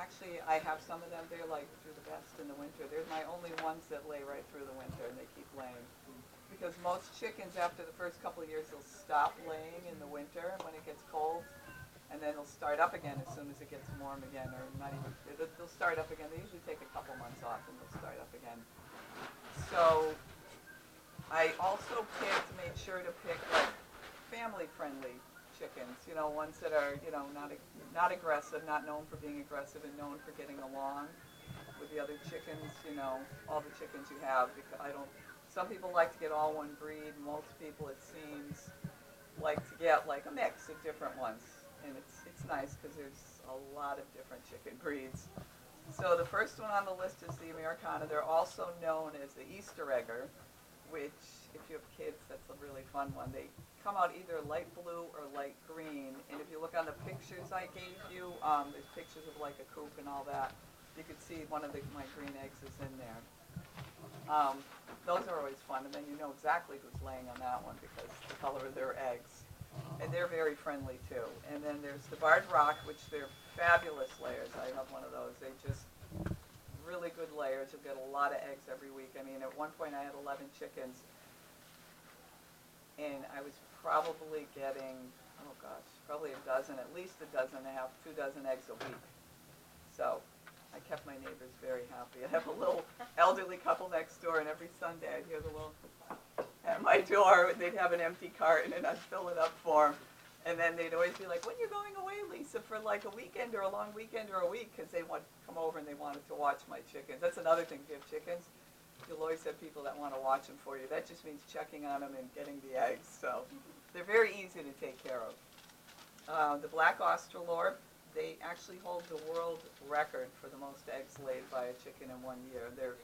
actually, I have some of them, they're like through the best in the winter. They're my only ones that lay right through the winter, and they keep laying. Because most chickens, after the first couple of years, they'll stop laying in the winter when it gets cold, and then they'll start up again as soon as it gets warm again, or not even, they'll start up again. They usually take a couple months off, and they'll start up again. So I also made sure to pick like family-friendly chickens, ones that are, not aggressive, not known for being aggressive, and known for getting along with the other chickens, all the chickens you have. Because some people like to get all one breed. Most people, it seems, like to get like a mix of different ones. And it's nice because there's a lot of different chicken breeds. So the first one on the list is the Americana. They're also known as the Easter Egger, which, if you have kids, that's a really fun one. They come out either light blue or light green. And if you look on the pictures I gave you, there's pictures of like a coop and all that. You could see one of my green eggs is in there. Those are always fun, and then you know exactly who's laying on that one because the color of their eggs. And they're very friendly too. And then there's the Barred Rock, which they're fabulous layers. I have one of those. They just really good layers. You'll get a lot of eggs every week. I mean, at one point I had 11 chickens, and I was probably getting, probably a dozen, at least a dozen and a half, 2 dozen eggs a week. So I kept my neighbors very happy. I have a little elderly couple next door, and every Sunday I'd hear the little at my door. They'd have an empty carton, and I'd fill it up for them. And then they'd always be like, "When are you going away, Lisa, for like a weekend or a long weekend or a week?" Because they want to come over and they wanted to watch my chickens. That's another thing. If you have chickens, you'll always have people that want to watch them for you. That just means checking on them and getting the eggs. So they're very easy to take care of. The Black Australorp, they actually hold the world record for the most eggs laid by a chicken in 1 year. They're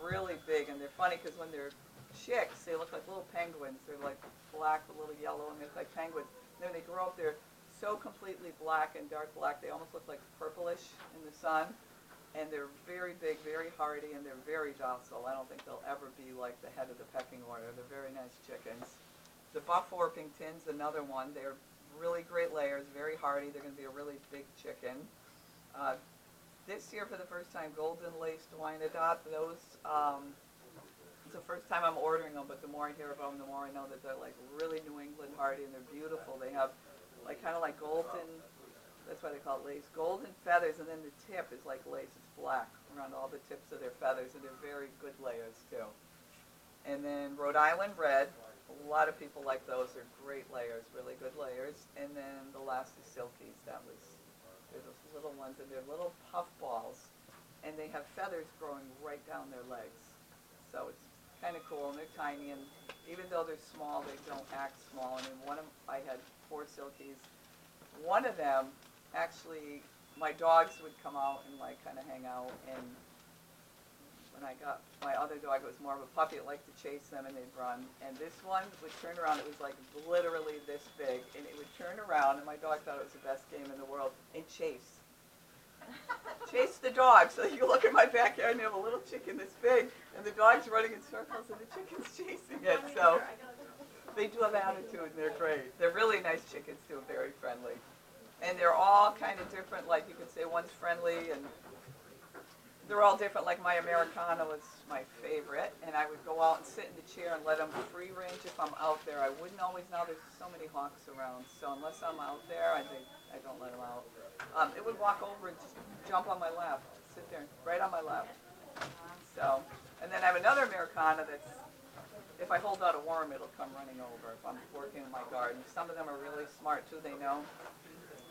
really big, and they're funny because when they're chicks, they look like little penguins. They're like black, a little yellow, and they look like penguins. And then when they grow up, they're so completely black and dark black, they almost look like purplish in the sun. And they're very big, very hardy, and they're very docile. I don't think they'll ever be like the head of the pecking order. They're very nice chickens. The Buff Orpingtons, another one. They're really great layers, very hardy. They're going to be a really big chicken. This year, for the first time, Golden Laced Wyandotte. Those, it's the first time I'm ordering them, but the more I hear about them, the more I know that they're like really New England hardy, and they're beautiful. They have like kind of like golden, that's why they call it lace, golden feathers, and then the tip is like lace. It's black around all the tips of their feathers, and they're very good layers too. And then Rhode Island Red. A lot of people like those. They're great layers, really good layers. And then the last is Silkies. They're those little ones, and they're little puff balls, and they have feathers growing right down their legs. So it's kind of cool, and they're tiny, and even though they're small, they don't act small. I mean, I had 4 Silkies. One of them, actually, my dogs would come out and like kind of hang out, and when I got my other dog, it was more of a puppy. It liked to chase them, and they'd run. And this one would turn around. It was like literally this big, and it would turn around, and my dog thought it was the best game in the world, and chase the dog. So you look at my backyard, and you have a little chicken this big, and the dog's running in circles, and the chicken's chasing it. So they do have attitude, and they're great. They're really nice chickens too, very friendly. And they're all kind of different. Like you could say one's friendly, and they're all different. Like my Americana was my favorite, and I would go out and sit in the chair and let them free range if I'm out there. I wouldn't always. Now there's so many hawks around, so unless I'm out there, I don't let them out. It would walk over and just jump on my lap, sit there right on my lap. So, and then I have another Americana that's, if I hold out a worm, it'll come running over if I'm working in my garden. Some of them are really smart too. They know.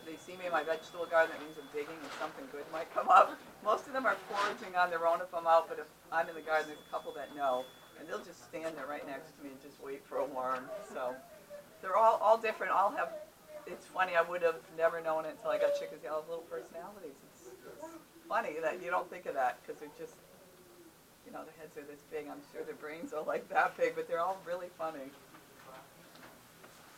They see me in my vegetable garden, that means I'm digging and something good might come up. Most of them are foraging on their own if I'm out, but if I'm in the garden, there's a couple that know, and they'll just stand there right next to me and just wait for a worm. So they're all different, all have, it's funny, I would have never known it until I got chickens. They all have little personalities. It's funny that you don't think of that, because they're just, their heads are this big. I'm sure their brains are like that big, but they're all really funny.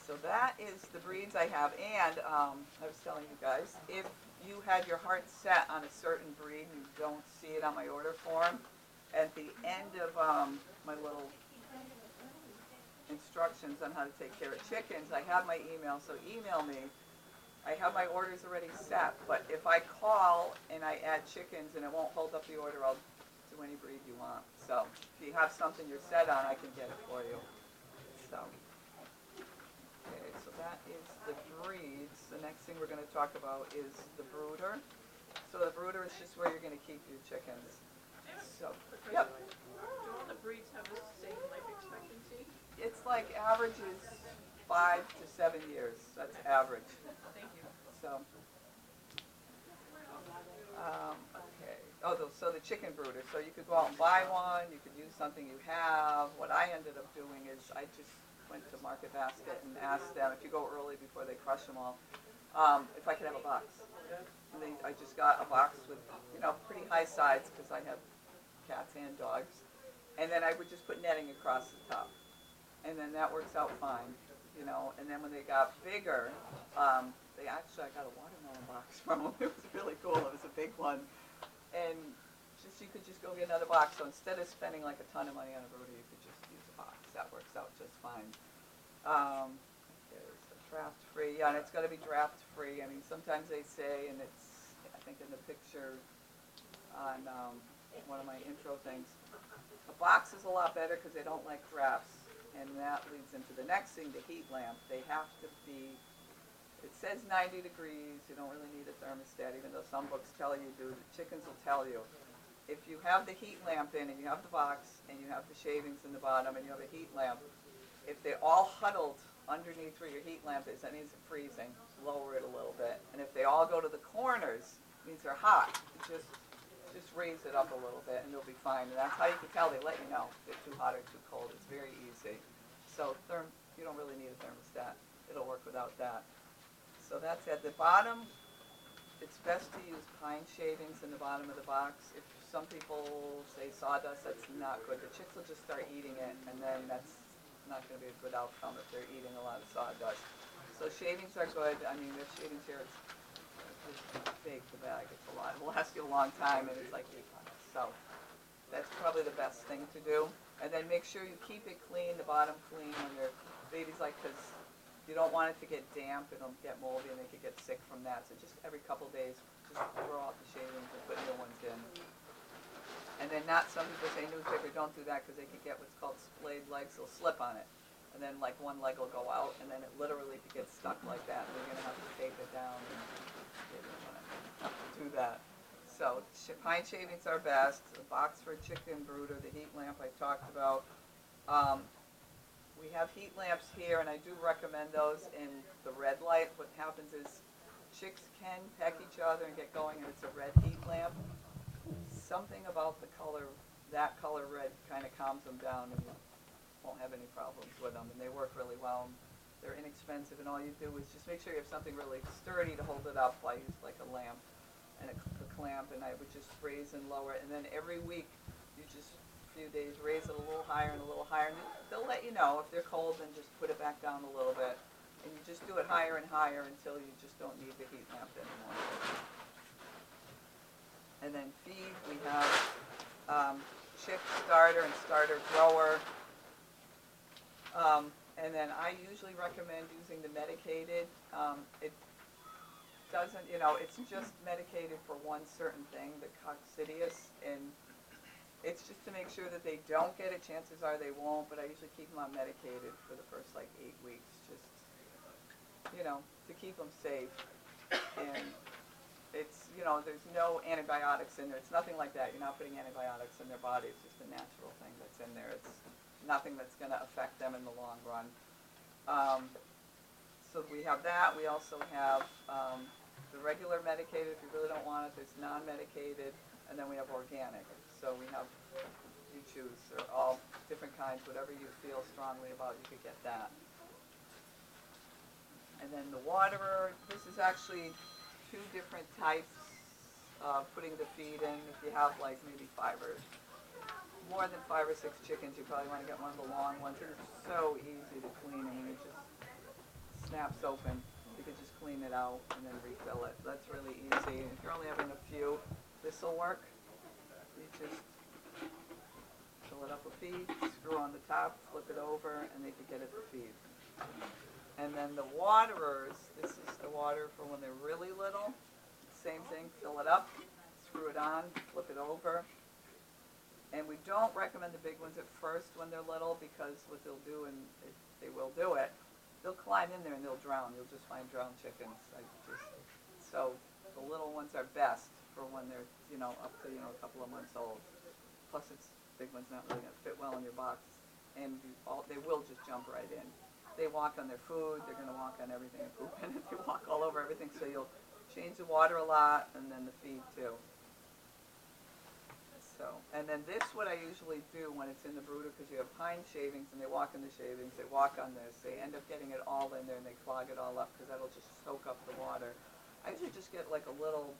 So that is the breeds I have, and I was telling you guys, if you had your heart set on a certain breed and you don't see it on my order form, at the end of my little instructions on how to take care of chickens, I have my email, so email me I have my orders already set, but if I call and I add chickens and it won't hold up the order, I'll do any breed you want. So if you have something you're set on, I can get it for you. So, okay, so that is the breeds. The next thing we're going to talk about is the brooder. So the brooder is just where you're going to keep your chickens. So, yep. Do all the breeds have the same life expectancy? It's like average is 5 to 7 years. That's average. Thank you. So, okay. Oh, so the chicken brooder. So you could go out and buy one. You could use something you have. What I ended up doing is I just went to Market Basket and asked them, if you go early before they crush them all, if I could have a box. And I just got a box with, pretty high sides because I have cats and dogs. And then I would just put netting across the top. And then that works out fine, And then when they got bigger, I got a watermelon box from them. It was really cool. It was a big one. And you could just go get another box. So instead of spending like a ton of money on a brooder, you could just use a box. That works out just fine. There's the draft free. Yeah, and it's got to be draft free. I mean, sometimes they say, and it's, I think in the picture on one of my intro things, a box is a lot better because they don't like drafts. And that leads into the next thing, the heat lamp. They have to be, it says 90 degrees. You don't really need a thermostat, even though some books tell you do. The chickens will tell you. If you have the heat lamp in and you have the box and you have the shavings in the bottom and you have a heat lamp, if they're all huddled underneath where your heat lamp is, that means it's freezing. Lower it a little bit. And if they all go to the corners, it means they're hot. Just raise it up a little bit and they'll be fine. And that's how you can tell. They let you know if they're too hot or too cold. It's very easy. So you don't really need a thermostat. It'll work without that. So that's at the bottom. It's best to use pine shavings in the bottom of the box. If some people say sawdust, that's not good. The chicks will just start eating it, and then that's not going to be a good outcome if they're eating a lot of sawdust. So shavings are good. I mean, there's shavings here. It's big, the bag. It's a lot. It will last you a long time, and it's like 8 bucks. So that's probably the best thing to do. And then make sure you keep it clean, the bottom clean when your baby's because you don't want it to get damp. It'll get moldy, and they could get sick from that. So just every couple days, just throw out the shavings and put new ones in. And then some people say newspaper, don't do that because they can get what's called splayed legs. They'll slip on it. And then like one leg will go out, and then it literally gets stuck like that. And you're going to have to tape it down. And you don't want to have to do that. So pine shavings are best. The box for chicken brooder, the heat lamp I talked about. We have heat lamps here, and I do recommend those in the red light. What happens is chicks can peck each other and get going, and it's a red heat lamp. Something about the color, that color red, kind of calms them down, and you won't have any problems with them. And they work really well. They're inexpensive, and all you do is just make sure you have something really sturdy to hold it up. I use like a lamp and a clamp, and I would just raise and lower it. And then every week, you just few days, raise it a little higher and a little higher. And they'll let you know if they're cold, then just put it back down a little bit. And you just do it higher and higher until you just don't need the heat lamp anymore. And then feed, we have chick starter and starter grower. And then I usually recommend using the medicated. It doesn't, it's just medicated for one certain thing, the coccidius, and it's just to make sure that they don't get it. Chances are they won't, but I usually keep them on medicated for the first 8 weeks, just, to keep them safe. And it's, there's no antibiotics in there. It's nothing like that. You're not putting antibiotics in their body. It's just a natural thing that's in there. It's nothing that's going to affect them in the long run. So we have that. We also have the regular medicated. If you really don't want it, there's non-medicated, and then we have organic. So we have, you choose. They're all different kinds. Whatever you feel strongly about, you could get that. And then the waterer, this is actually 2 different types of putting the feed in. If you have maybe more than 5 or 6 chickens, you probably want to get one of the long ones. It's so easy to clean. I mean, it just snaps open. You could just clean it out and then refill it. That's really easy. If you're only having a few, this will work. You just fill it up with feed, screw on the top, flip it over, and they could get it to feed. And then the waterers, this is the water for when they're really little. Same thing, fill it up, screw it on, flip it over. And we don't recommend the big ones at first when they're little, because what they'll do, and they will do it, they'll climb in there and they'll drown. You'll just find drowned chickens. So the little ones are best for when they're, up to, a couple of months old. Plus big one's not really gonna fit well in your box. And they will just jump right in. They walk on their food, they're gonna walk on everything and poop in it. They walk all over everything, so you'll change the water a lot, and then the feed too. So, and then this, what I usually do when it's in the brooder, because you have pine shavings and they walk in the shavings, they walk on this, they end up getting it all in there and they clog it all up because that'll just soak up the water. I usually just get like a little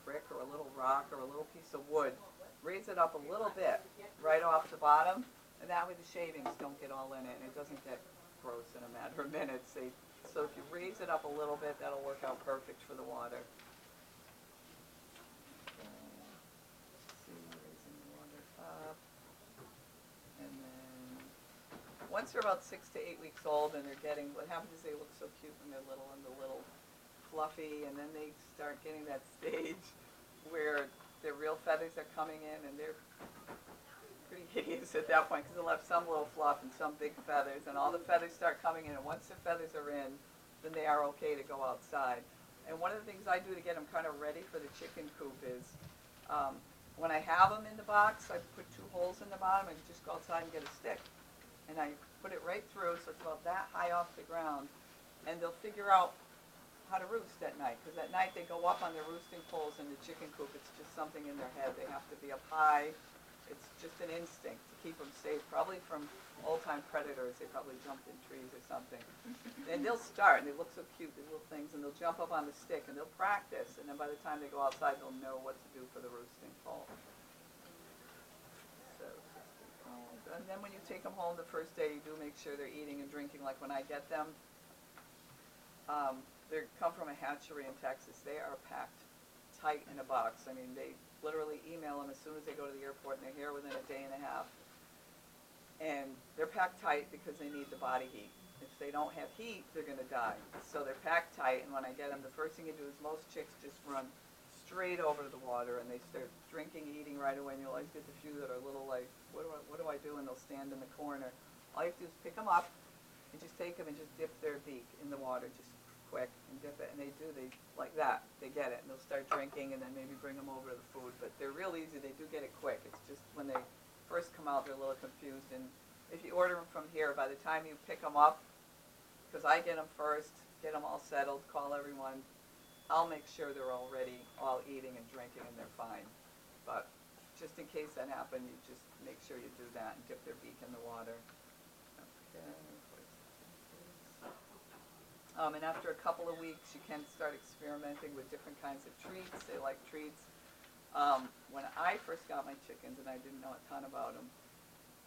brick or a little rock or a little piece of wood, raise it up a little bit right off the bottom, and that way the shavings don't get all in it and it doesn't get gross in a matter of minutes. So if you raise it up a little bit, that'll work out perfect for the water. And then once they're about 6 to 8 weeks old and what happens is they look so cute when they're little and they're little fluffy, and then they start getting that stage where their real feathers are coming in, and they're pretty hideous at that point because they'll have some little fluff and some big feathers, and all the feathers start coming in, and once the feathers are in, then they are okay to go outside. And one of the things I do to get them kind of ready for the chicken coop is when I have them in the box, I put 2 holes in the bottom and just go outside and get a stick. And I put it right through so it's about that high off the ground, and they'll figure out how to roost at night, because at night they go up on their roosting poles in the chicken coop. It's just something in their head. They have to be up high. It's just an instinct to keep them safe, probably from old-time predators. They probably jumped in trees or something. And they'll start, and they look so cute, these little things, and they'll jump up on the stick, and they'll practice, and then by the time they go outside, they'll know what to do for the roosting pole. So, and then when you take them home the first day, you do make sure they're eating and drinking. Like when I get them, they come from a hatchery in Texas. They are packed tight in a box. I mean, they literally email them as soon as they go to the airport, and they're here within a day and a half. And they're packed tight because they need the body heat. If they don't have heat, they're going to die. So they're packed tight, and when I get them, the first thing you do is most chicks just run straight over to the water, and they start drinking, eating right away, and you'll always get the few that are a little like, what do I do? And they'll stand in the corner. All you have to do is pick them up and just take them and just dip their beak in the water, just quick, and dip it, and they like that. They get it, and they'll start drinking, and then maybe bring them over to the food. But they're real easy. They do get it quick. It's just when they first come out, they're a little confused. And if you order them from here, by the time you pick them up, because I get them first, get them all settled, call everyone, I'll make sure they're already all eating and drinking and they're fine. But just in case that happens, you just make sure you do that and dip their beak in the water. Okay. And after a couple of weeks, you can start experimenting with different kinds of treats. They like treats. When I first got my chickens, and I didn't know a ton about them,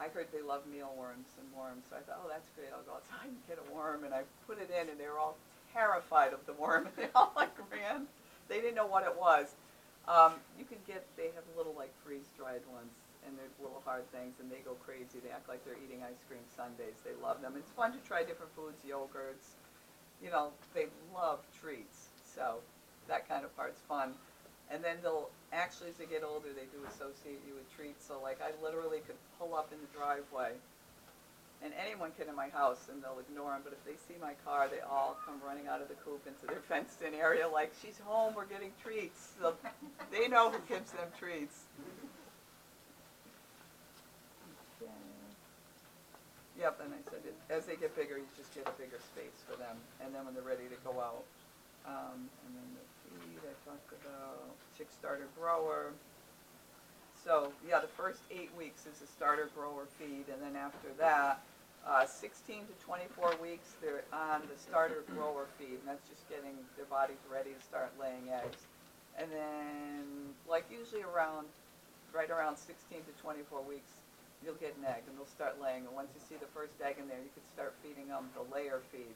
I heard they love mealworms and worms. So I thought, oh, that's great. I'll go outside and get a worm. And I put it in, and they were all terrified of the worm. And they all like ran. They didn't know what it was. They have little like freeze-dried ones, and they're little hard things, and they go crazy. They act like they're eating ice cream sundaes. They love them. It's fun to try different foods, yogurts. They love treats. So that kind of part's fun. And then as they get older, they do associate you with treats. So like I literally could pull up in the driveway, and anyone can in my house, and they'll ignore them. But if they see my car, they all come running out of the coop into their fenced-in area like, she's home, we're getting treats. So they know who gives them treats. Okay. Yep, and I said, as they get bigger, you just get a bigger space for them. And then when they're ready to go out. And then the feed, I talked about chick starter grower. So, yeah, the first 8 weeks is a starter grower feed, and then after that, 16 to 24 weeks, they're on the starter grower feed, and that's just getting their bodies ready to start laying eggs. And then, like usually right around 16 to 24 weeks, you'll get an egg, and they'll start laying. And once you see the first egg in there, you can start feeding them the layer feed,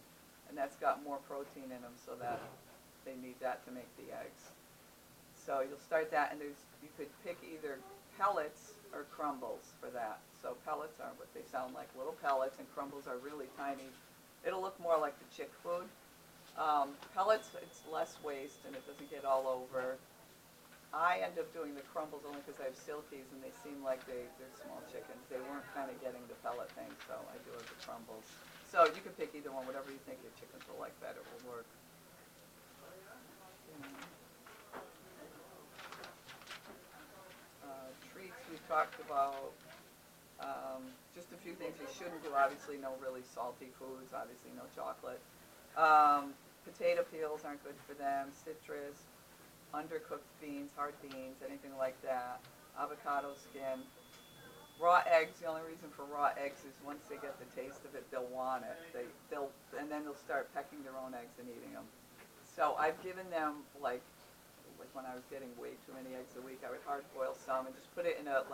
and that's got more protein in them, so that they need that to make the eggs. So you'll start that, and you could pick either pellets or crumbles for that. So pellets are what they sound like, little pellets, and crumbles are really tiny It'll look more like the chick food. Pellets, it's less waste and it doesn't get all over. I end up doing the crumbles only because I have silkies and they seem like they're small chickens. They weren't kind of getting the pellet thing, so I do the crumbles. So you can pick either one, whatever you think your chickens will like better will work. Treats we talked about. Just a few things you shouldn't do. Obviously, no really salty foods. Obviously, no chocolate. Potato peels aren't good for them. Citrus, undercooked beans, hard beans, anything like that. Avocado skin. Raw eggs. The only reason for raw eggs is once they get the taste of it, they'll want it. And then they'll start pecking their own eggs and eating them. So I've given them like when I was getting way too many eggs a week, I would hard boil some and just put it in a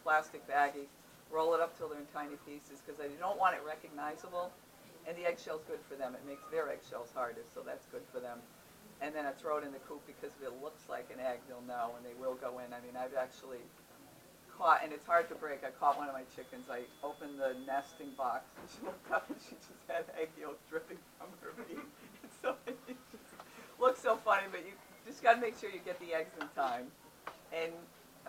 plastic baggie, roll it up till they're in tiny pieces because I don't want it recognizable. And the eggshell's good for them. It makes their eggshells harder, so that's good for them. And then I throw it in the coop because if it looks like an egg, they'll know and they will go in. I mean, I've actually caught, and it's hard to break, I caught one of my chickens. I opened the nesting box and she looked up and she just had egg yolk dripping from her beak. So it just looks so funny, but you just got to make sure you get the eggs in time. And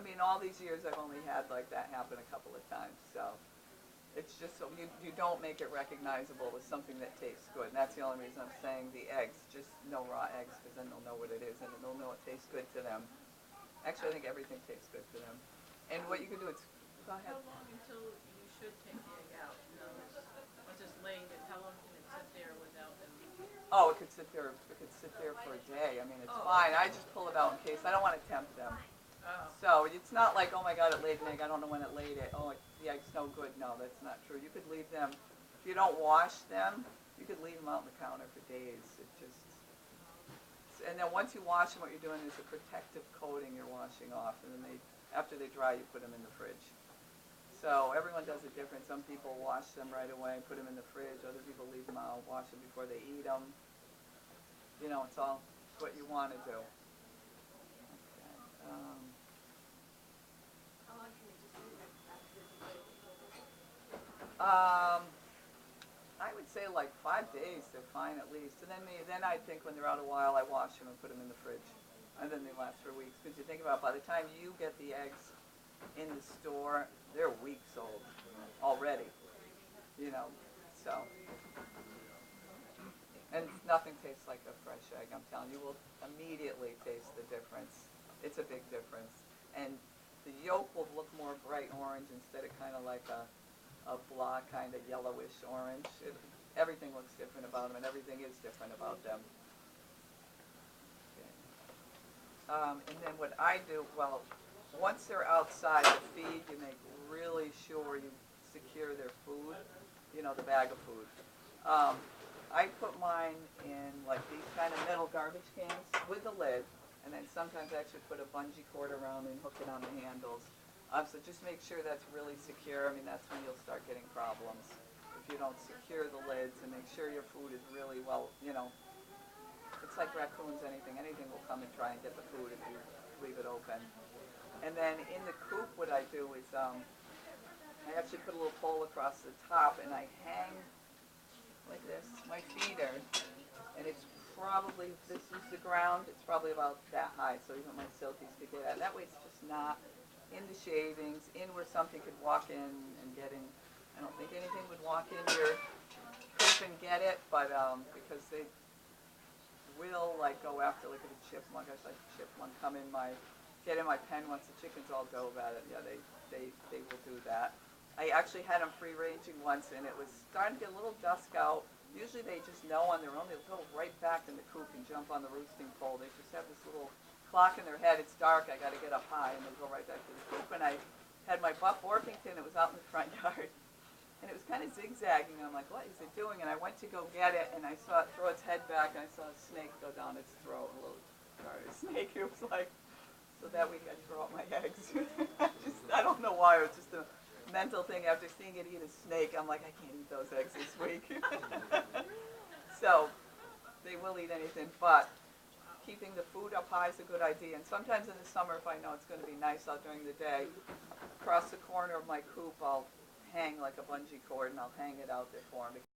I mean, all these years I've only had like that happen a couple of times. So it's just so you don't make it recognizable with something that tastes good. And that's the only reason I'm saying the eggs, just no raw eggs, because then they'll know what it is and they'll know it tastes good to them. Actually, I think everything tastes good to them. And what you can do is, go ahead. How long until you should take the egg out? Once it's laying it, how long can it sit there without them? Oh, it could sit there. It could sit there for a day. I mean, it's fine. I just pull it out in case. I don't want to tempt them. Oh. So it's not like, oh my God, it laid an egg. I don't know when it laid it. Oh, the egg's no good. No, that's not true. You could leave them. If you don't wash them, you could leave them out on the counter for days. And then once you wash them, what you're doing is a protective coating you're washing off, and then after they dry, you put them in the fridge. So everyone does it different. Some people wash them right away and put them in the fridge. Other people leave them out, wash them before they eat them. You know, it's all what you want to do. Okay. How long can you just leave it after the I would say like 5 days, they're fine at least. And then I think when they're out a while, I wash them and put them in the fridge. And then they last for weeks. Because you think about it, by the time you get the eggs in the store, they're weeks old already. You know, so. And nothing tastes like a fresh egg, I'm telling you. You will immediately taste the difference. It's a big difference. And the yolk will look more bright orange instead of kind of like a blah kind of yellowish orange. Everything looks different about them, and everything is different about them. Okay. And then what I do, well, once they're outside the feed, you make really sure you secure their food, you know, the bag of food. I put mine in like these kind of metal garbage cans with the lid, and then sometimes I actually put a bungee cord around and hook it on the handles. So just make sure that's really secure. I mean, that's when you'll start getting problems. If you don't secure the lids and make sure your food is really well, you know, it's like raccoons, anything will come and try and get the food if you leave it open. And then in the coop, what I do is I actually put a little pole across the top and I hang like this, my feeder, and it's probably, if this is the ground, it's probably about that high, so even my silkies could get at. That way it's just not in the shavings, in where something could walk in and get in. I don't think anything would walk in your coop and get it, but because they will like go after, like a chipmunk. I saw a chipmunk get in my pen once the chickens all dove at it. Yeah, they will do that. I actually had them free ranging once, and it was starting to get a little dusk out. Usually they just know on their own. They'll go right back in the coop and jump on the roosting pole. They just have this little clock in their head. It's dark. I got to get up high, and they go right back to the coop. And I had my buff Orpington. It was out in the front yard, and it was kind of zigzagging. I'm like, what is it doing? And I went to go get it, and I saw it throw its head back, and I saw a snake go down its throat. A little garter snake. It was like, so that week I threw out my eggs. I don't know why. It was just a mental thing. After seeing it eat a snake, I'm like, I can't eat those eggs this week. So they will eat anything, but keeping the food up high is a good idea. And sometimes in the summer, if I know it's going to be nice out during the day, across the corner of my coop, I'll hang like a bungee cord and I'll hang it out there for them.